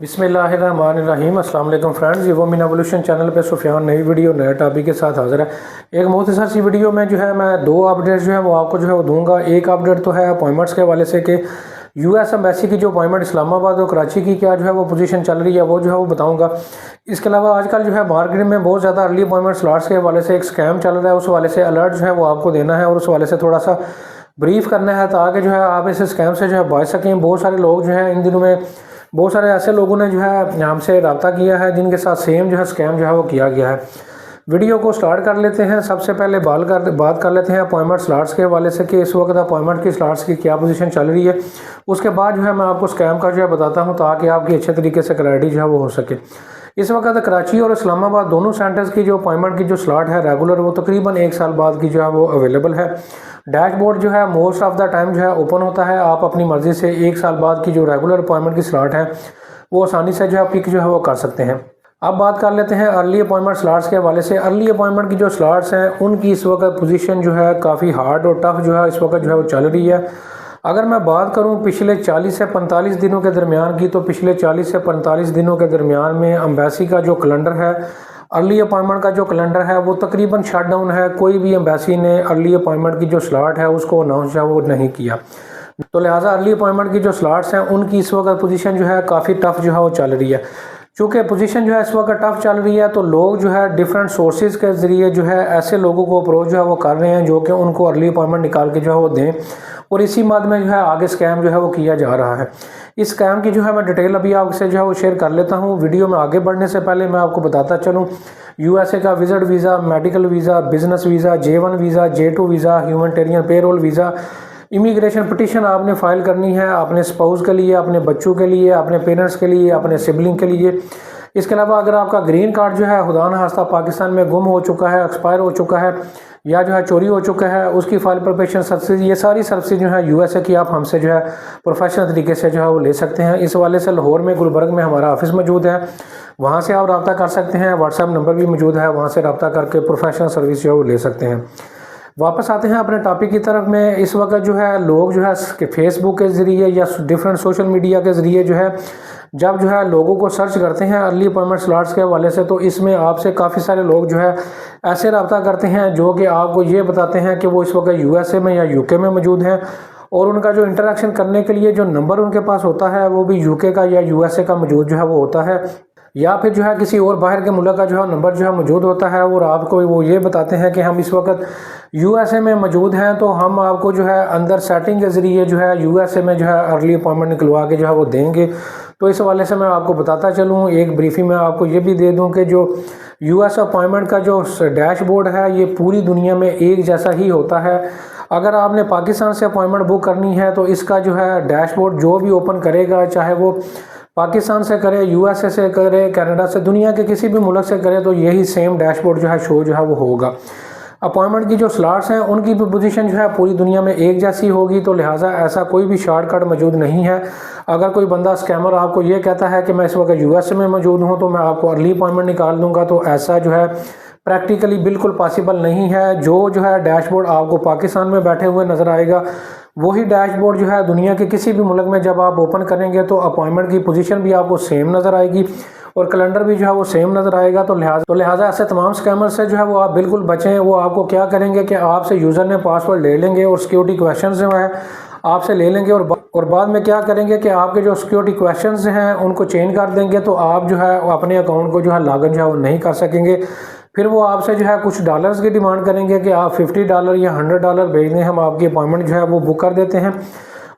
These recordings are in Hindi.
बिस्मिल्लाहिर्रहमानिर्रहीम। अस्सलाम वालेकुम फ्रेंड्स, ये वो मीन एवोल्यूशन चैनल पे सुफियान नई वीडियो नए टॉपिक के साथ हाजिर है। एक मुख्तसर सी वीडियो में जो है मैं दो अपडेट्स जो है वो आपको जो है वो दूंगा। एक अपडेट तो है अपॉइंटमेंट्स के हवाले से कि यूएस एम्बेसी की जो अपॉइंटमेंट इस्लामाबाद और कराची की क्या जो है वो पोजीशन चल रही है वो जो है वो बताऊंगा। इसके अलावा आजकल जो है मार्केट में बहुत ज़्यादा अर्ली अपॉइंटमेंट स्लॉट्स के हवाले से एक स्कैम चल रहा है, उस हवाले से अलर्ट जो है वो आपको देना है और उस हवाले से थोड़ा सा ब्रीफ करना है ताकि जो है आप इस स्कैम से जो है बच सकें। बहुत सारे लोग जो है इन दिनों में बहुत सारे ऐसे लोगों ने जो है हमसे रब्ता किया है जिनके साथ सेम जो है स्कैम जो है वो किया गया है। वीडियो को स्टार्ट कर लेते हैं। सबसे पहले बात कर लेते हैं अपॉइंटमेंट स्लॉट्स के हवाले से कि इस वक्त अपॉइंटमेंट की स्लॉट्स की क्या पोजीशन चल रही है। उसके बाद जो है मैं आपको स्कैम का जो है बताता हूं ताकि आपकी अच्छे तरीके से क्लैरिटी जो है वो हो सके। इस वक्त कराची और इस्लामाबाद दोनों सेंटर्स की जो अपॉइंटमेंट की जो स्लॉट है रेगुलर वो तकरीबन 1 साल बाद की जो है वो अवेलेबल है। डैशबोर्ड जो है मोस्ट ऑफ द टाइम जो है ओपन होता है। आप अपनी मर्ज़ी से 1 साल बाद की जो रेगुलर अपॉइंटमेंट की स्लॉट है वो आसानी से जो है पिक जो है वो कर सकते हैं। अब बात कर लेते हैं अर्ली अपॉइंटमेंट स्लॉट्स के हवाले से। अर्ली अपॉइंटमेंट की जो स्लॉट्स हैं उनकी इस वक्त पोजीशन जो है काफ़ी हार्ड और टफ जो है इस वक्त जो है वो चल रही है। अगर मैं बात करूं पिछले 40 से 45 दिनों के दरमियान की, तो पिछले 40 से 45 दिनों के दरमियान में एम्बेसी का जो कैलेंडर है, अर्ली अपॉइंटमेंट का जो कैलेंडर है वो तकरीबन शट डाउन है। कोई भी एम्बेसी ने अर्ली अपॉइंटमेंट की जो स्लॉट है उसको अनाउंस जो है वो नहीं किया। तो लिहाजा अर्ली अपॉइंटमेंट की जो स्लॉट्स हैं उनकी इस वक्त पोजीशन जो है काफ़ी टफ जो है वो चल रही है। चूँकि पोजीशन जो है इस वक्त टफ चल रही है तो लोग जो है डिफरेंट सोर्सेज के ज़रिए जो है ऐसे लोगों को अप्रोच जो है वो कर रहे हैं जो कि उनको अर्ली अपॉइंटमेंट निकाल के जो है वो दें, और इसी मद में जो है आगे स्कैम जो है वो किया जा रहा है। इस स्कैम की जो है मैं डिटेल अभी आपसे जो है वो शेयर कर लेता हूँ। वीडियो में आगे बढ़ने से पहले मैं आपको बताता चलूँ, यूएसए का visit visa, medical visa, business visa, J1 visa, J2 visa, humanitarian payroll visa, immigration petition आपने फाइल करनी है अपने स्पाउस के लिए, अपने बच्चों के लिए, अपने पेरेंट्स के लिए, अपने सिबलिंग के लिए। इसके अलावा अगर आपका ग्रीन कार्ड जो है खुदा न खास्ता पाकिस्तान में गुम हो चुका है, एक्सपायर हो चुका है या जो है चोरी हो चुका है, उसकी फाइल प्रिपरेशन सर्विस, ये सारी सर्विस जो है यूएसए की आप हमसे जो है प्रोफेशनल तरीके से जो है वो ले सकते हैं। इस वाले से लाहौर में गुलबर्ग में हमारा ऑफिस मौजूद है, वहाँ से आप रब्ता कर सकते हैं। व्हाट्सएप नंबर भी मौजूद है, वहाँ से रब्ता करके प्रोफेशनल सर्विस जो है वो ले सकते हैं। वापस आते हैं अपने टॉपिक की तरफ में। इस वक्त जो है लोग जो है फेसबुक के ज़रिए या डिफरेंट सोशल मीडिया के ज़रिए जो है जब जो है लोगों को सर्च करते हैं अर्ली अपॉइंटमेंट स्लॉट्स के हवाले से, तो इसमें आपसे काफ़ी सारे लोग जो है ऐसे रब्ता करते हैं जो कि आपको ये बताते हैं कि वो इस वक्त यूएसए में या यूके में मौजूद हैं, और उनका जो इंटरेक्शन करने के लिए जो नंबर उनके पास होता है वो भी यूके का या यूएसए का मौजूद जो है वो होता है, या फिर जो है किसी और बाहर के मुल्क का जो है नंबर जो है मौजूद होता है, और आपको वो ये बताते हैं कि हम इस वक्त यूएसए में मौजूद हैं तो हम आपको जो है अंदर सेटिंग के ज़रिए जो है यूएसए में जो है अर्ली अपॉइंटमेंट निकलवा के जो है वो देंगे। तो इस हवाले से मैं आपको बताता चलूँ, एक ब्रीफिंग में आपको ये भी दे दूँ कि जो यूएस अपॉइंटमेंट का जो डैशबोर्ड है ये पूरी दुनिया में एक जैसा ही होता है। अगर आपने पाकिस्तान से अपॉइंटमेंट बुक करनी है तो इसका जो है डैशबोर्ड जो भी ओपन करेगा, चाहे वो पाकिस्तान से करे, यूएसए से करे, कनाडा से, दुनिया के किसी भी मुल्क से करे, तो यही सेम डैशबोर्ड जो है शो जो है वो होगा। अपॉइंटमेंट की जो स्लॉट्स हैं उनकी भी पोजीशन जो है पूरी दुनिया में एक जैसी होगी, तो लिहाजा ऐसा कोई भी शॉर्टकट मौजूद नहीं है। अगर कोई बंदा स्कैमर आपको ये कहता है कि मैं इस वक्त यूएसए में मौजूद हूँ तो मैं आपको अर्ली अपॉइंटमेंट निकाल दूंगा, तो ऐसा जो है प्रैक्टिकली बिल्कुल पॉसिबल नहीं है। जो है डैशबोर्ड आपको पाकिस्तान में बैठे हुए नज़र आएगा वही डैशबोर्ड जो है दुनिया के किसी भी मुल्क में जब आप ओपन करेंगे तो अपॉइंटमेंट की पोजीशन भी आपको सेम नज़र आएगी और कैलेंडर भी जो है वो सेम नज़र आएगा। तो लिहाजा ऐसे तमाम स्कैमर से जो है वो आप बिल्कुल बचें। वो आपको क्या करेंगे कि आपसे यूज़र ने पासवर्ड ले लेंगे और सिक्योरिटी क्वेश्चन जो है आपसे ले लेंगे, और बाद में क्या करेंगे कि आपके जो सिक्योरिटी क्वेश्चंस हैं उनको चेंज कर देंगे, तो आप जो है अपने अकाउंट को जो है लॉगिन जो है वो नहीं कर सकेंगे। फिर वो आपसे जो है कुछ डॉलर्स की डिमांड करेंगे कि आप $50 या $100 भेज दें, हम आपकी अपॉइंटमेंट जो है वो बुक कर देते हैं,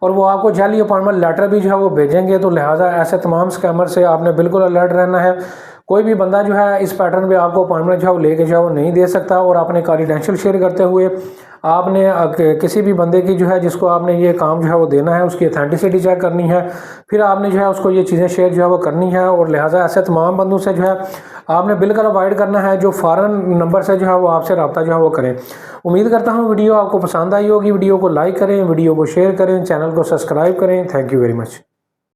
और वो आपको जाली अपॉइंटमेंट लेटर भी जो है वो भेजेंगे। तो लिहाजा ऐसे तमाम स्कैमर से आपने बिल्कुल अलर्ट रहना है। कोई भी बंदा जो है इस पैटर्न पे आपको अपॉइंटमेंट जो है वो लेके जो है वो नहीं दे सकता, और अपने कॉन्फिडेंशियल शेयर करते हुए आपने किसी भी बंदे की जो है जिसको आपने ये काम जो है वो देना है उसकी ऑथेंटिसिटी चेक करनी है, फिर आपने जो है उसको ये चीज़ें शेयर जो है वो करनी है। और लिहाजा ऐसे तमाम बंदों से जो है आपने बिल्कुल अवॉइड करना है जो फ़ॉरेन नंबर से जो है वो आपसे रब्ता जो है वो करें। उम्मीद करता हूँ वीडियो आपको पसंद आई होगी। वीडियो को लाइक करें, वीडियो को शेयर करें, चैनल को सब्सक्राइब करें। Thank you very much.